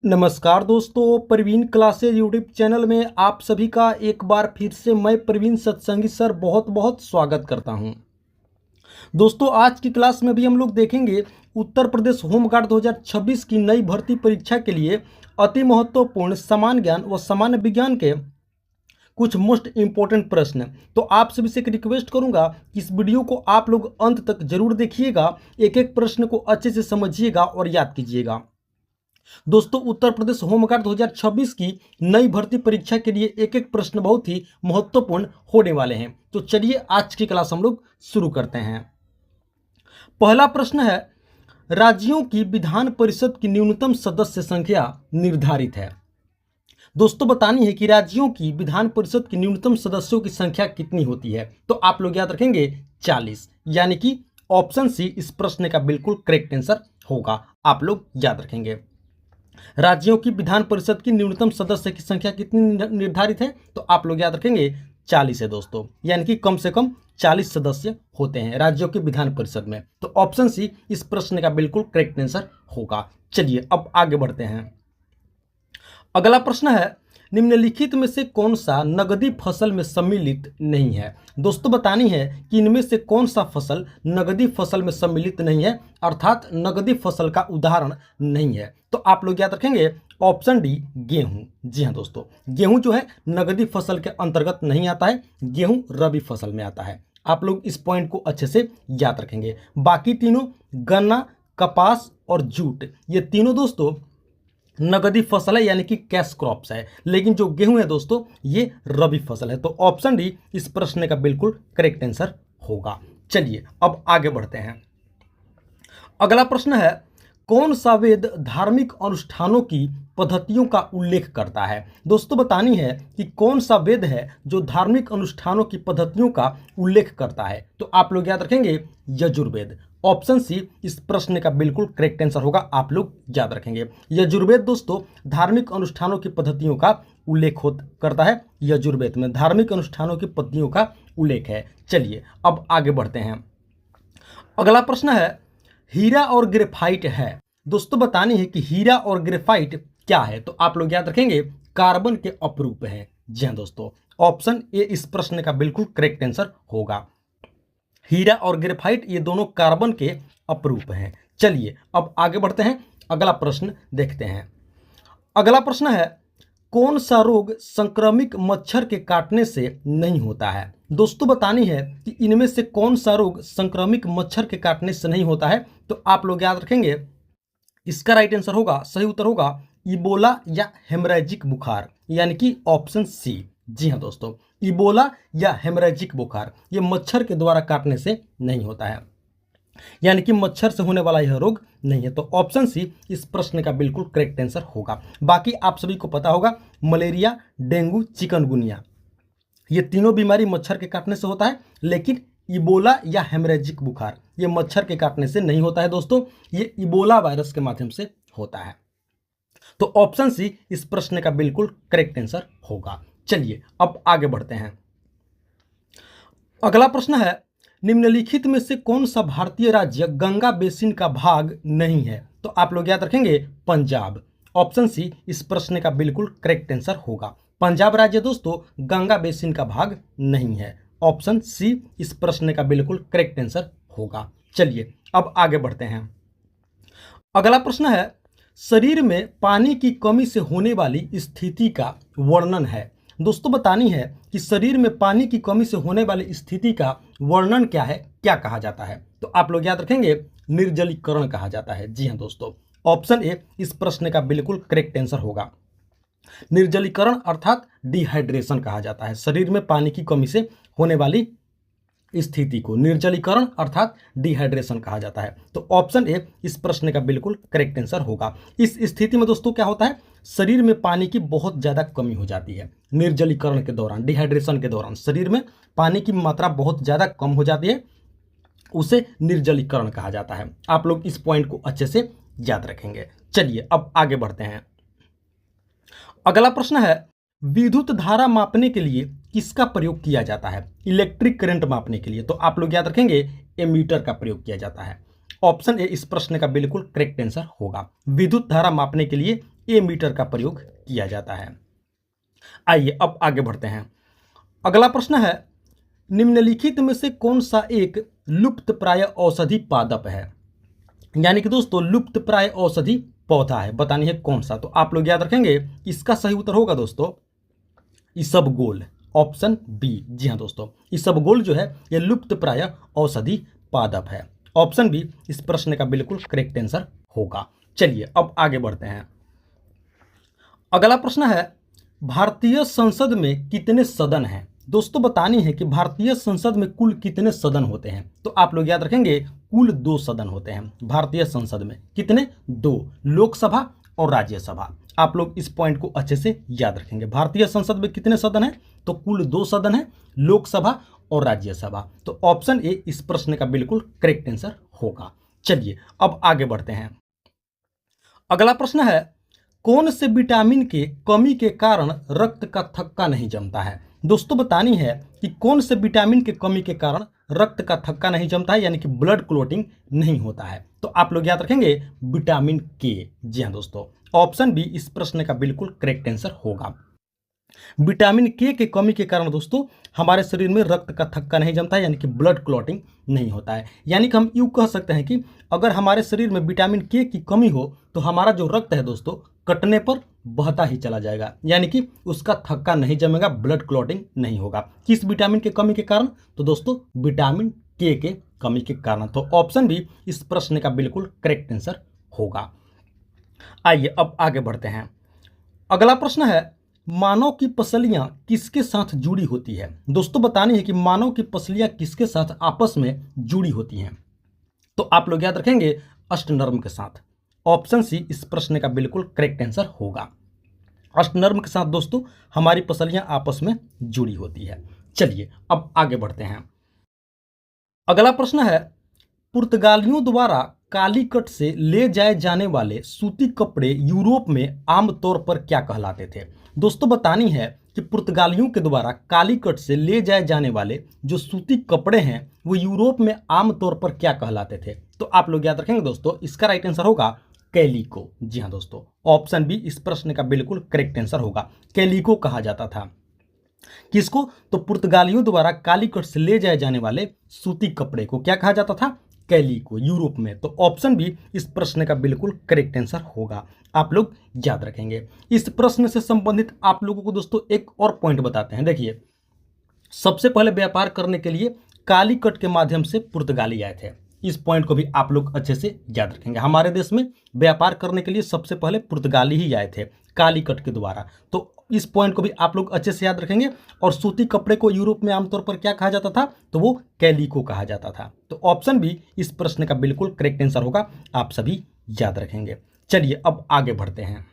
नमस्कार दोस्तों, Praveen classes YouTube channel में आप सभी का एक बार फिर से मैं प्रवीण सत्संगी सर बहुत बहुत स्वागत करता हूं। दोस्तों, आज की क्लास में भी हम लोग देखेंगे उत्तर प्रदेश होमगार्ड 2026 की नई भर्ती परीक्षा के लिए अति महत्वपूर्ण सामान्य ज्ञान व सामान्य विज्ञान के कुछ मोस्ट इंपॉर्टेंट प्रश्न। तो आप सभी से एक रिक्वेस्ट करूंगा कि इस वीडियो को आप लोग अंत तक जरूर देखिएगा, एक एक प्रश्न को अच्छे से समझिएगा और याद कीजिएगा। दोस्तों, उत्तर प्रदेश होमगार्ड 2026 की नई भर्ती परीक्षा के लिए एक एक प्रश्न बहुत ही महत्वपूर्ण होने वाले हैं। तो चलिए आज की क्लास हम लोग शुरू करते हैं। पहला प्रश्न है, राज्यों की विधान परिषद की न्यूनतम सदस्य संख्या निर्धारित है। दोस्तों, बतानी है कि राज्यों की विधान परिषद की न्यूनतम सदस्यों की संख्या कितनी होती है। तो आप लोग याद रखेंगे 40, यानी कि ऑप्शन सी इस प्रश्न का बिल्कुल करेक्ट आंसर होगा। आप लोग याद रखेंगे राज्यों की विधान परिषद की न्यूनतम सदस्य की संख्या कितनी निर्धारित है। तो आप लोग याद रखेंगे 40 है दोस्तों, यानी कि कम से कम 40 सदस्य होते हैं राज्यों की विधान परिषद में। तो ऑप्शन सी इस प्रश्न का बिल्कुल करेक्ट आंसर होगा। चलिए अब आगे बढ़ते हैं। अगला प्रश्न है, निम्नलिखित में से कौन सा नगदी फसल में सम्मिलित नहीं है। दोस्तों, बतानी है कि इनमें से कौन सा फसल नगदी फसल में सम्मिलित नहीं है, अर्थात नगदी फसल का उदाहरण नहीं है। तो आप लोग याद रखेंगे ऑप्शन डी गेहूं। जी हाँ दोस्तों, गेहूं जो है नगदी फसल के अंतर्गत नहीं आता है, गेहूं रबी फसल में आता है। आप लोग इस पॉइंट को अच्छे से याद रखेंगे। बाकी तीनों गन्ना, कपास और जूट, ये तीनों दोस्तों नगदी फसल है, यानी कि कैश क्रॉप्स है। लेकिन जो गेहूं है दोस्तों ये रबी फसल है। तो ऑप्शन डी इस प्रश्न का बिल्कुल करेक्ट आंसर होगा। चलिए अब आगे बढ़ते हैं। अगला प्रश्न है, कौन सा वेद धार्मिक अनुष्ठानों की पद्धतियों का उल्लेख करता है। दोस्तों, बतानी है कि कौन सा वेद है जो धार्मिक अनुष्ठानों की पद्धतियों का उल्लेख करता है। तो आप लोग याद रखेंगे यजुर्वेद। ऑप्शन सी इस प्रश्न का बिल्कुल करेक्ट आंसर होगा। आप लोग याद रखेंगे यजुर्वेद दोस्तों धार्मिक अनुष्ठानों की पद्धतियों का उल्लेख करता है। यजुर्वेद में धार्मिक अनुष्ठानों की पद्धतियों का उल्लेख है। चलिए अब आगे बढ़ते हैं। अगला प्रश्न है, हीरा और ग्रेफाइट है। दोस्तों, बतानी है कि हीरा और ग्रेफाइट क्या है। तो आप लोग याद रखेंगे कार्बन के अपरूप है। जी हाँ दोस्तों, ऑप्शन ए इस प्रश्न का बिल्कुल करेक्ट आंसर होगा। हीरा और ग्रेफाइट ये दोनों कार्बन के अपरूप हैं। चलिए अब आगे बढ़ते हैं, अगला प्रश्न देखते हैं। अगला प्रश्न है, कौन सा रोग संक्रमित मच्छर के काटने से नहीं होता है। दोस्तों, बतानी है कि इनमें से कौन सा रोग संक्रमित मच्छर के काटने से नहीं होता है। तो आप लोग याद रखेंगे इसका राइट आंसर होगा, सही उत्तर होगा इबोला या हेमरेजिक बुखार, यानी कि ऑप्शन सी। जी हाँ दोस्तों, इबोला या हेमरेजिक बुखार ये मच्छर के द्वारा काटने से नहीं होता है, यानी कि मच्छर से होने वाला यह रोग नहीं है। तो ऑप्शन सी इस प्रश्न का बिल्कुल करेक्ट आंसर होगा। बाकी आप सभी को पता होगा मलेरिया, डेंगू, चिकनगुनिया ये तीनों बीमारी मच्छर के काटने से होता है, लेकिन इबोला या हेमरेजिक बुखार ये मच्छर के काटने से नहीं होता है दोस्तों, ये इबोला वायरस के माध्यम से होता है। तो ऑप्शन सी इस प्रश्न का बिल्कुल करेक्ट आंसर होगा। चलिए अब आगे बढ़ते हैं। अगला प्रश्न है, निम्नलिखित में से कौन सा भारतीय राज्य गंगा बेसिन का भाग नहीं है। तो आप लोग याद रखेंगे पंजाब। ऑप्शन सी इस प्रश्न का बिल्कुल करेक्ट आंसर होगा। पंजाब राज्य दोस्तों गंगा बेसिन का भाग नहीं है। ऑप्शन सी इस प्रश्न का बिल्कुल करेक्ट आंसर होगा। चलिए अब आगे बढ़ते हैं। अगला प्रश्न है, शरीर में पानी की कमी से होने वाली स्थिति का वर्णन है। दोस्तों, बतानी है कि शरीर में पानी की कमी से होने वाली स्थिति का वर्णन क्या है, क्या कहा जाता है। तो आप लोग याद रखेंगे निर्जलीकरण कहा जाता है। जी हाँ दोस्तों, ऑप्शन ए इस प्रश्न का बिल्कुल करेक्ट आंसर होगा। निर्जलीकरण अर्थात डिहाइड्रेशन कहा जाता है। शरीर में पानी की कमी से होने वाली स्थिति को निर्जलीकरण अर्थात डिहाइड्रेशन कहा जाता है। तो ऑप्शन ए इस प्रश्न का बिल्कुल करेक्ट आंसर होगा। इस स्थिति में दोस्तों क्या होता है, शरीर में पानी की बहुत ज़्यादा कमी हो जाती है। निर्जलीकरण के दौरान, डिहाइड्रेशन के दौरान शरीर में पानी की मात्रा बहुत ज़्यादा कम हो जाती है, उसे निर्जलीकरण कहा जाता है। आप लोग इस पॉइंट को अच्छे से याद रखेंगे। चलिए अब आगे बढ़ते हैं। अगला प्रश्न है, विद्युत धारा मापने के लिए किसका प्रयोग किया जाता है। इलेक्ट्रिक करंट मापने के लिए तो आप लोग याद रखेंगे एमीटर का प्रयोग किया जाता है। ऑप्शन ए इस प्रश्न का बिल्कुल करेक्ट आंसर होगा। विद्युत धारा मापने के लिए ए मीटर का प्रयोग किया जाता है। आइए अब आगे बढ़ते हैं। अगला प्रश्न है, निम्नलिखित में से कौन सा एक लुप्त प्राय औषधि पादप है? यानी कि दोस्तों लुप्त प्राय औषधि पौधा है, बतानी है कौन सा। तो आप लोग याद रखेंगे इसका सही उत्तर होगा दोस्तों इसबगोल, ऑप्शन बी। जी हाँ दोस्तों, इसबगोल जो है यह लुप्त प्राय औषधि पादप है। ऑप्शन बी इस प्रश्न का बिल्कुल करेक्ट आंसर होगा। चलिए अब आगे बढ़ते हैं। अगला प्रश्न है, भारतीय संसद में कितने सदन हैं? दोस्तों बतानी है कि भारतीय संसद में कुल कितने सदन होते हैं। तो आप लोग याद रखेंगे कुल 2 सदन होते हैं भारतीय संसद में। कितने? 2, लोकसभा और राज्यसभा। आप लोग इस पॉइंट को अच्छे से याद रखेंगे। भारतीय संसद में कितने सदन हैं? तो कुल 2 सदन हैं, लोकसभा और राज्यसभा। तो ऑप्शन ए इस प्रश्न का बिल्कुल करेक्ट आंसर होगा। चलिए अब आगे बढ़ते हैं। अगला प्रश्न है, कौन से विटामिन के कमी के कारण रक्त का थक्का नहीं जमता है? दोस्तों बतानी है कि कौन से विटामिन के कमी के कारण रक्त का थक्का नहीं जमता है, यानी कि ब्लड क्लोटिंग नहीं होता है। तो आप लोग याद रखेंगे विटामिन के। जी हाँ दोस्तों, ऑप्शन बी इस प्रश्न का बिल्कुल करेक्ट आंसर होगा। विटामिन के कमी के कारण दोस्तों हमारे शरीर में रक्त का थक्का नहीं जमता है, यानी कि ब्लड क्लॉटिंग नहीं होता है। यानी कि हम यूँ कह सकते हैं कि अगर हमारे शरीर में विटामिन के की कमी हो तो हमारा जो रक्त है दोस्तों कटने पर बहता ही चला जाएगा, यानी कि उसका थक्का नहीं जमेगा, ब्लड क्लॉटिंग नहीं होगा। किस विटामिन के कमी के कारण? तो दोस्तों विटामिन के कमी के कारण। तो ऑप्शन बी इस प्रश्न का बिल्कुल करेक्ट आंसर होगा। आइए अब आगे बढ़ते हैं। अगला प्रश्न है, मानव की पसलियां किसके साथ जुड़ी होती है? दोस्तों बतानी है कि मानव की पसलियां किसके साथ आपस में जुड़ी होती हैं। तो आप लोग याद रखेंगे अष्टनर्म के साथ। ऑप्शन सी इस प्रश्न का बिल्कुल करेक्ट आंसर होगा। अष्टनर्म के साथ दोस्तों हमारी पसलियां आपस में जुड़ी होती है। चलिए अब आगे बढ़ते हैं। अगला प्रश्न है, पुर्तगालियों द्वारा कालीकट से ले जाए जाने वाले सूती कपड़े यूरोप में आमतौर पर क्या कहलाते थे? दोस्तों बतानी है कि पुर्तगालियों के द्वारा कालीकट से ले जाए जाने वाले जो सूती कपड़े हैं वो यूरोप में आमतौर पर क्या कहलाते थे? तो आप लोग याद रखेंगे दोस्तों इसका राइट आंसर होगा कैलिको। जी हाँ दोस्तों, ऑप्शन बी इस प्रश्न का बिल्कुल करेक्ट आंसर होगा। कैलिको कहा जाता था किसको? तो पुर्तगालियों द्वारा कालीकट से ले जाए जाने वाले सूती कपड़े को क्या कहा जाता था? कैलिको, यूरोप में। तो ऑप्शन बी इस प्रश्न का बिल्कुल करेक्ट आंसर होगा। आप लोग याद रखेंगे। इस प्रश्न से संबंधित आप लोगों को दोस्तों एक और पॉइंट बताते हैं। देखिए, सबसे पहले व्यापार करने के लिए कालीकट के माध्यम से पुर्तगाली आए थे। इस पॉइंट को भी आप लोग अच्छे से याद रखेंगे। हमारे देश में व्यापार करने के लिए सबसे पहले पुर्तगाली ही आए थे कालीकट के द्वारा। तो इस पॉइंट को भी आप लोग अच्छे से याद रखेंगे। और सूती कपड़े को यूरोप में आमतौर पर क्या कहा जाता था? तो वो कैलिको कहा जाता था। तो ऑप्शन बी इस प्रश्न का बिल्कुल करेक्ट आंसर होगा। आप सभी याद रखेंगे। चलिए अब आगे बढ़ते हैं।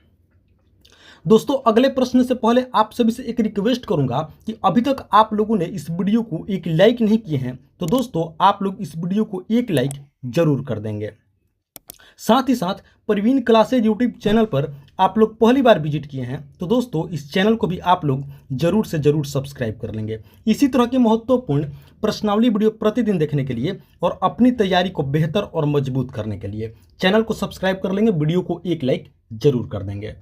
दोस्तों अगले प्रश्न से पहले आप सभी से एक रिक्वेस्ट करूंगा कि अभी तक आप लोगों ने इस वीडियो को एक लाइक नहीं किए हैं, तो दोस्तों आप लोग इस वीडियो को एक लाइक जरूर कर देंगे। साथ ही साथ प्रवीण क्लासेज यूट्यूब चैनल पर आप लोग पहली बार विजिट किए हैं तो दोस्तों इस चैनल को भी आप लोग जरूर से जरूर सब्सक्राइब कर लेंगे। इसी तरह के महत्वपूर्ण प्रश्नावली वीडियो प्रतिदिन देखने के लिए और अपनी तैयारी को बेहतर और मजबूत करने के लिए चैनल को सब्सक्राइब कर लेंगे, वीडियो को एक लाइक जरूर कर देंगे।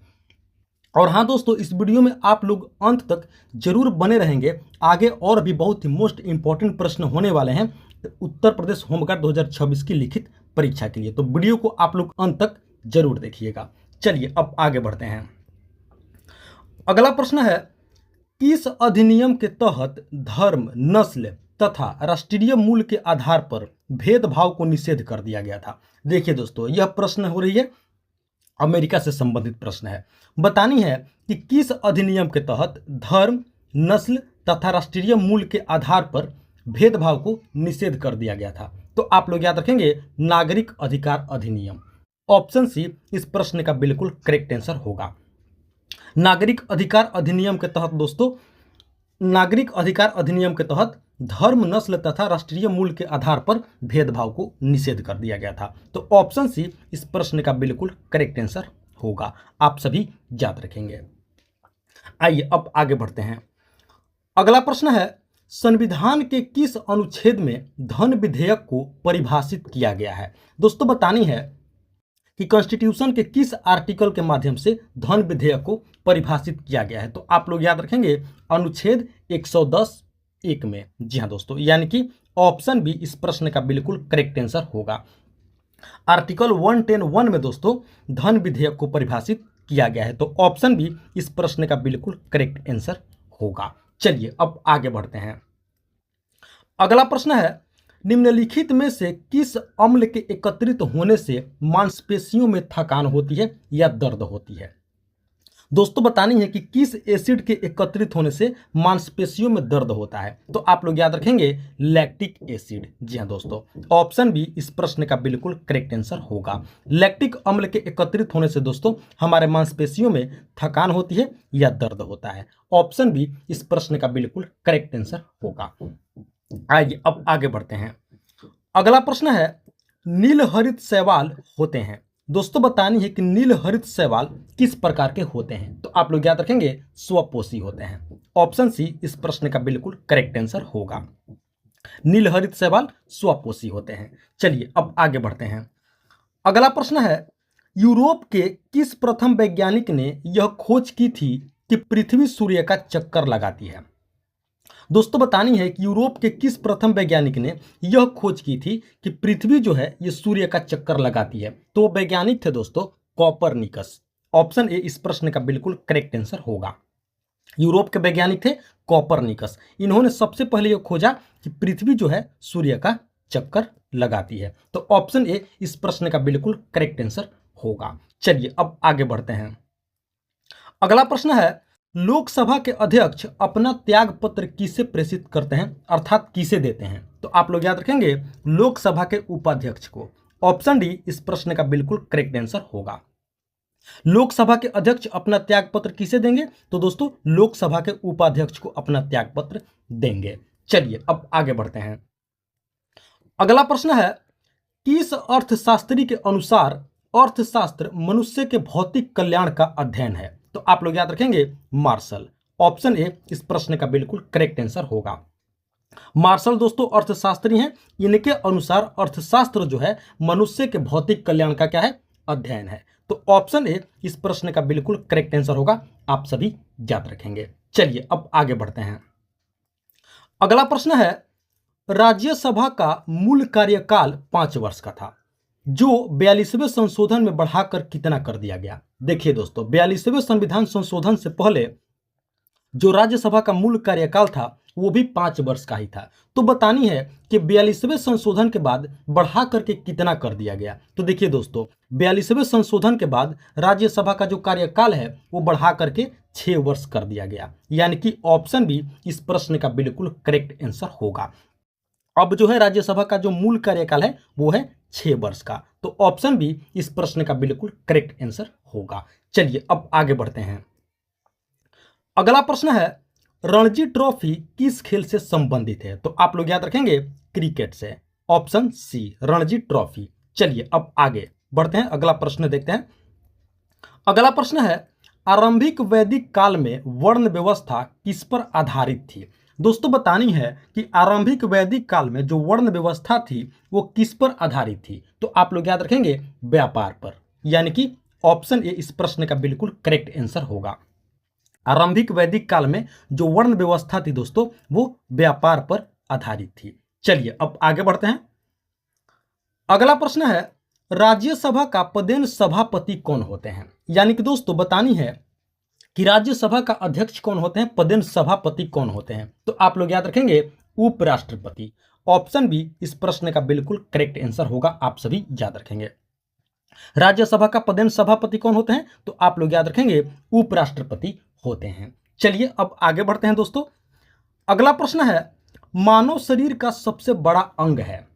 और हाँ दोस्तों, इस वीडियो में आप लोग अंत तक जरूर बने रहेंगे। आगे और भी बहुत ही मोस्ट इंपॉर्टेंट प्रश्न होने वाले हैं उत्तर प्रदेश होमगार्ड 2026 की लिखित परीक्षा के लिए, तो वीडियो को आप लोग अंत तक जरूर देखिएगा। चलिए अब आगे बढ़ते हैं। अगला प्रश्न है, किस अधिनियम के तहत धर्म, नस्ल तथा राष्ट्रीय मूल के आधार पर भेदभाव को निषेध कर दिया गया था? देखिए दोस्तों, यह प्रश्न हो रही है अमेरिका से संबंधित प्रश्न है। बतानी है कि किस अधिनियम के तहत धर्म, नस्ल तथा राष्ट्रीय मूल के आधार पर भेदभाव को निषेध कर दिया गया था? तो आप लोग याद रखेंगे नागरिक अधिकार अधिनियम। ऑप्शन सी इस प्रश्न का बिल्कुल करेक्ट आंसर होगा। नागरिक अधिकार अधिनियम के तहत दोस्तों, नागरिक अधिकार अधिनियम के तहत धर्म, नस्ल तथा राष्ट्रीय मूल के आधार पर भेदभाव को निषेध कर दिया गया था। तो ऑप्शन सी इस प्रश्न का बिल्कुल करेक्ट आंसर होगा। आप सभी याद रखेंगे। आइए अब आगे बढ़ते हैं। अगला प्रश्न है, संविधान के किस अनुच्छेद में धन विधेयक को परिभाषित किया गया है? दोस्तों बतानी है कि कॉन्स्टिट्यूशन के किस आर्टिकल के माध्यम से धन विधेयक को परिभाषित किया गया है? तो आप लोग याद रखेंगे अनुच्छेद 110(1) में। जी हाँ दोस्तों, यानी कि ऑप्शन बी इस प्रश्न का बिल्कुल करेक्ट आंसर होगा। आर्टिकल 110(1) में दोस्तों धन विधेयक को परिभाषित किया गया है, तो ऑप्शन बी इस प्रश्न का बिल्कुल करेक्ट आंसर होगा। चलिए अब आगे बढ़ते हैं। अगला प्रश्न है, निम्नलिखित में से किस अम्ल के एकत्रित होने से मांसपेशियों में थकान होती है या दर्द होती है? दोस्तों बतानी है कि किस एसिड के एकत्रित होने से मांसपेशियों में दर्द होता है, तो आप लोग याद रखेंगे लैक्टिक एसिड। जी हाँ दोस्तों, ऑप्शन बी इस प्रश्न का बिल्कुल करेक्ट आंसर होगा। लैक्टिक अम्ल के एकत्रित होने से दोस्तों हमारे मांसपेशियों में थकान होती है या दर्द होता है। ऑप्शन बी इस प्रश्न का बिल्कुल करेक्ट आंसर होगा। आइए अब आगे बढ़ते हैं। अगला प्रश्न है, नील हरित शैवाल होते हैं। दोस्तों बतानी है कि नील हरित शैवाल किस प्रकार के होते हैं, तो आप लोग याद रखेंगे स्वपोषी होते हैं। ऑप्शन सी इस प्रश्न का बिल्कुल करेक्ट आंसर होगा। नील हरित शैवाल स्वपोषी होते हैं। चलिए अब आगे बढ़ते हैं। अगला प्रश्न है, यूरोप के किस प्रथम वैज्ञानिक ने यह खोज की थी कि पृथ्वी सूर्य का चक्कर लगाती है? दोस्तों बतानी है कि यूरोप के किस प्रथम वैज्ञानिक ने यह खोज की थी कि पृथ्वी जो है ये सूर्य का चक्कर लगाती है? तो वैज्ञानिक थे दोस्तों कॉपरनिकस। ऑप्शन ए इस प्रश्न का बिल्कुल करेक्ट आंसर होगा। यूरोप के वैज्ञानिक थे कॉपरनिकस। इन्होंने सबसे पहले यह खोजा कि पृथ्वी जो है सूर्य का चक्कर लगाती है, तो ऑप्शन ए इस प्रश्न का बिल्कुल करेक्ट आंसर होगा। चलिए अब आगे बढ़ते हैं। अगला प्रश्न है, लोकसभा के अध्यक्ष अपना त्याग पत्र किसे प्रेषित करते हैं, अर्थात किसे देते हैं? तो आप लोग याद रखेंगे लोकसभा के उपाध्यक्ष को। ऑप्शन डी इस प्रश्न का बिल्कुल करेक्ट आंसर होगा। लोकसभा के अध्यक्ष अपना त्याग पत्र किसे देंगे? तो दोस्तों लोकसभा के उपाध्यक्ष को अपना त्याग पत्र देंगे। चलिए अब आगे बढ़ते हैं। अगला प्रश्न है, किस अर्थशास्त्री के अनुसार अर्थशास्त्र मनुष्य के भौतिक कल्याण का अध्ययन है? तो आप लोग याद रखेंगे मार्शल। ऑप्शन ए इस प्रश्न का बिल्कुल करेक्ट आंसर होगा। मार्शल दोस्तों अर्थशास्त्री हैं। इनके अनुसार अर्थशास्त्र जो है मनुष्य के भौतिक कल्याण का क्या है? अध्ययन है। तो ऑप्शन ए इस प्रश्न का बिल्कुल करेक्ट आंसर होगा। आप सभी याद रखेंगे। चलिए अब आगे बढ़ते हैं। अगला प्रश्न है, राज्यसभा का मूल कार्यकाल 5 वर्ष का था, जो 42वें संशोधन में बढ़ाकर कितना कर दिया गया? देखिए दोस्तों 42वें संविधान संशोधन से पहले जो राज्यसभा का मूल कार्यकाल था वो भी 5 वर्ष का ही था। तो बतानी है कि 42वें संशोधन के बाद बढ़ा करके कितना कर दिया गया? तो देखिए दोस्तों 42वें संशोधन के बाद राज्यसभा का जो कार्यकाल है वो बढ़ा करके 6 वर्ष कर दिया गया, यानी कि ऑप्शन बी इस प्रश्न का बिल्कुल करेक्ट आंसर होगा। अब जो है राज्यसभा का जो मूल कार्यकाल है वो है 6 वर्ष का, तो ऑप्शन बी इस प्रश्न का बिल्कुल करेक्ट आंसर होगा। चलिए अब आगे बढ़ते हैं। अगला प्रश्न है, रणजी ट्रॉफी किस खेल से संबंधित है? तो आप लोग याद रखेंगे क्रिकेट से। Option C Ranji trophy. चलिए अब आगे बढ़ते हैं, अगला प्रश्न देखते हैं। अगला प्रश्न है, आरंभिक वैदिक काल में वर्ण व्यवस्था किस पर आधारित थी? दोस्तों बतानी है कि आरंभिक वैदिक काल में जो वर्ण व्यवस्था थी वो किस पर आधारित थी? तो आप लोग याद रखेंगे व्यापार पर, यानी कि ऑप्शन ए इस प्रश्न का बिल्कुल करेक्ट आंसर होगा। आरंभिक वैदिक काल में जो वर्ण व्यवस्था थी दोस्तों वो व्यापार पर आधारित थी। चलिए अब आगे बढ़ते हैं। अगला प्रश्न है, राज्यसभा का पदेन सभापति कौन होते हैं? यानी कि दोस्तों बतानी है कि राज्यसभा का अध्यक्ष कौन होते हैं, पदेन सभापति कौन होते हैं? तो आप लोग याद रखेंगे उपराष्ट्रपति। ऑप्शन बी इस प्रश्न का बिल्कुल करेक्ट आंसर होगा। आप सभी याद रखेंगे राज्यसभा का पदेन सभापति कौन होते हैं? तो आप लोग याद रखेंगे उपराष्ट्रपति होते हैं। चलिए अब आगे बढ़ते हैं दोस्तों। अगला प्रश्न है, मानव शरीर का सबसे बड़ा अंग है।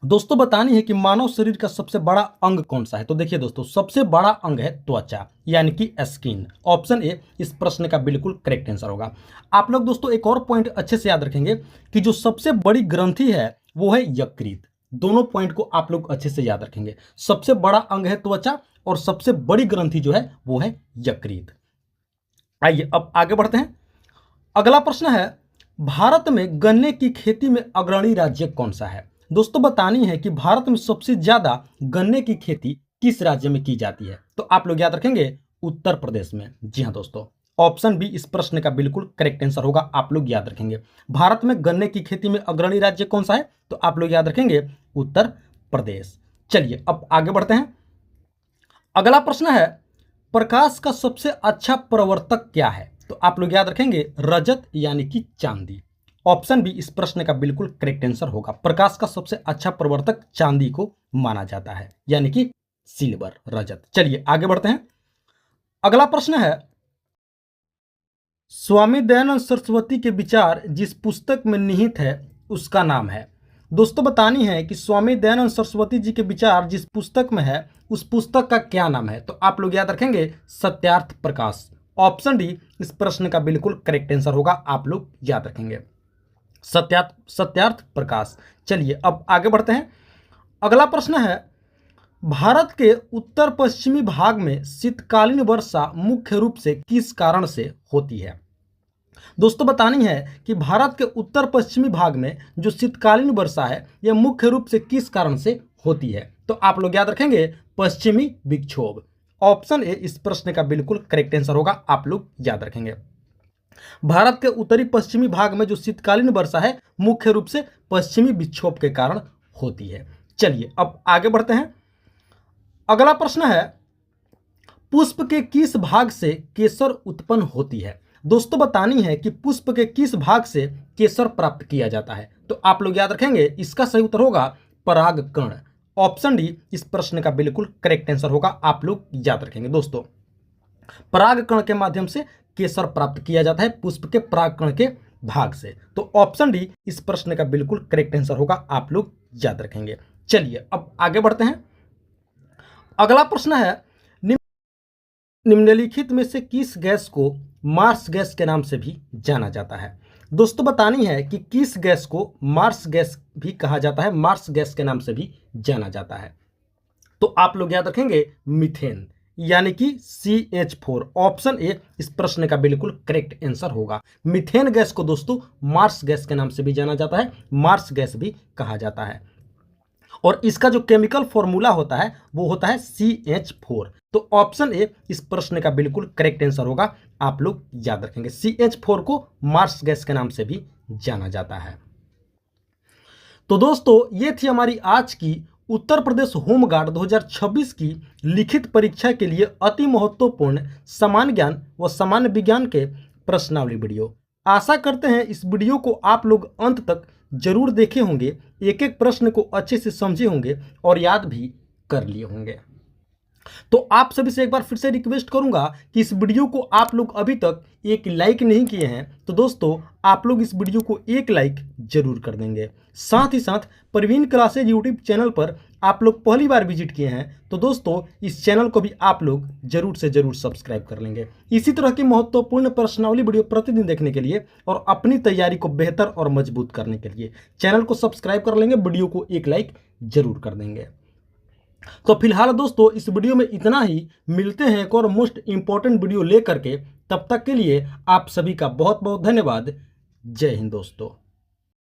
दोस्तों बतानी है कि मानव शरीर का सबसे बड़ा अंग कौन सा है? तो देखिए दोस्तों सबसे बड़ा अंग है त्वचा, यानी कि स्किन। ऑप्शन ए इस प्रश्न का बिल्कुल करेक्ट आंसर होगा। आप लोग दोस्तों एक और पॉइंट अच्छे से याद रखेंगे कि जो सबसे बड़ी ग्रंथि है वो है यकृत। दोनों पॉइंट को आप लोग अच्छे से याद रखेंगे। सबसे बड़ा अंग है त्वचा और सबसे बड़ी ग्रंथि जो है वो है यकृत। आइए अब आगे बढ़ते हैं। अगला प्रश्न है, भारत में गन्ने की खेती में अग्रणी राज्य कौन सा है? दोस्तों बतानी है कि भारत में सबसे ज्यादा गन्ने की खेती किस राज्य में की जाती है? तो आप लोग याद रखेंगे उत्तर प्रदेश में। जी हाँ दोस्तों, ऑप्शन बी इस प्रश्न का बिल्कुल करेक्ट आंसर होगा, आप लोग याद रखेंगे। भारत में गन्ने की खेती में अग्रणी राज्य कौन सा है? तो आप लोग याद रखेंगे उत्तर प्रदेश। चलिए अब आगे बढ़ते हैं। अगला प्रश्न है, प्रकाश का सबसे अच्छा प्रवर्तक क्या है? तो आप लोग याद रखेंगे रजत यानी कि चांदी। ऑप्शन बी इस प्रश्न का बिल्कुल करेक्ट आंसर होगा। प्रकाश का सबसे अच्छा प्रवर्तक चांदी को माना जाता है, यानी कि सिल्वर, रजत। चलिए आगे बढ़ते हैं। अगला प्रश्न है, स्वामी दयानंद सरस्वती के विचार जिस पुस्तक में निहित है उसका नाम है। दोस्तों बतानी है कि स्वामी दयानंद सरस्वती जी के विचार जिस पुस्तक में है उस पुस्तक का क्या नाम है? तो आप लोग याद रखेंगे सत्यार्थ प्रकाश। ऑप्शन डी इस प्रश्न का बिल्कुल करेक्ट आंसर होगा, आप लोग याद रखेंगे सत्यार्थ प्रकाश। चलिए अब आगे बढ़ते हैं। अगला प्रश्न है, भारत के उत्तर पश्चिमी भाग में शीतकालीन वर्षा मुख्य रूप से किस कारण से होती है? दोस्तों बतानी है कि भारत के उत्तर पश्चिमी भाग में जो शीतकालीन वर्षा है यह मुख्य रूप से किस कारण से होती है? तो आप लोग याद रखेंगे पश्चिमी विक्षोभ। ऑप्शन ए इस प्रश्न का बिल्कुल करेक्ट आंसर होगा, आप लोग याद रखेंगे। भारत के उत्तरी पश्चिमी भाग में जो शीतकालीन वर्षा है मुख्य रूप से पश्चिमी विक्षोभ के कारण होती है। चलिए अब आगे बढ़ते हैं। अगला प्रश्न है, पुष्प के किस भाग से केसर उत्पन्न होती है? दोस्तों बतानी है कि पुष्प के किस भाग से केसर प्राप्त किया जाता है? तो आप लोग याद रखेंगे इसका सही उत्तर होगा परागकण। ऑप्शन डी इस प्रश्न का बिल्कुल करेक्ट आंसर होगा, आप लोग याद रखेंगे। दोस्तों परागकण के माध्यम से केसर प्राप्त किया जाता है पुष्प के परागकण के भाग से। तो ऑप्शन डी इस प्रश्न का बिल्कुल करेक्ट आंसर होगा, आप लोग याद रखेंगे। चलिए अब आगे बढ़ते हैं। अगला प्रश्न है, निम्नलिखित में से किस गैस को मार्स गैस के नाम से भी जाना जाता है? दोस्तों बतानी है कि किस गैस को मार्स गैस भी कहा जाता है, मार्स गैस के नाम से भी जाना जाता है। तो आप लोग याद रखेंगे मीथेन यानी कि CH4। ऑप्शन ए इस प्रश्न का बिल्कुल करेक्ट आंसर होगा। मीथेन गैस को दोस्तों मार्स गैस के नाम से भी जाना जाता है, मार्स गैस भी कहा जाता है। और इसका जो केमिकल फॉर्मूला होता है वो होता है CH4। तो ऑप्शन ए इस प्रश्न का बिल्कुल करेक्ट आंसर होगा, आप लोग याद रखेंगे। CH4 को मार्स गैस के नाम से भी जाना जाता है। तो दोस्तों ये थी हमारी आज की उत्तर प्रदेश होमगार्ड 2026 की लिखित परीक्षा के लिए अति महत्वपूर्ण सामान्य ज्ञान व सामान्य विज्ञान के प्रश्नावली वीडियो। आशा करते हैं इस वीडियो को आप लोग अंत तक जरूर देखे होंगे, एक एक प्रश्न को अच्छे से समझे होंगे और याद भी कर लिए होंगे। तो आप सभी से एक बार फिर से रिक्वेस्ट करूंगा कि इस वीडियो को आप लोग अभी तक एक लाइक नहीं किए हैं तो दोस्तों आप लोग इस वीडियो को एक लाइक जरूर कर देंगे। साथ ही साथ प्रवीण क्लासेज यूट्यूब चैनल पर आप लोग पहली बार विजिट किए हैं तो दोस्तों इस चैनल को भी आप लोग जरूर से जरूर सब्सक्राइब कर लेंगे। इसी तरह की महत्वपूर्ण प्रश्नावली वीडियो प्रतिदिन देखने के लिए और अपनी तैयारी को बेहतर और मजबूत करने के लिए चैनल को सब्सक्राइब कर लेंगे, वीडियो को एक लाइक जरूर कर देंगे। तो फिलहाल दोस्तों इस वीडियो में इतना ही, मिलते हैं एक और मोस्ट इंपॉर्टेंट वीडियो लेकर के। तब तक के लिए आप सभी का बहुत बहुत धन्यवाद। जय हिंद दोस्तों।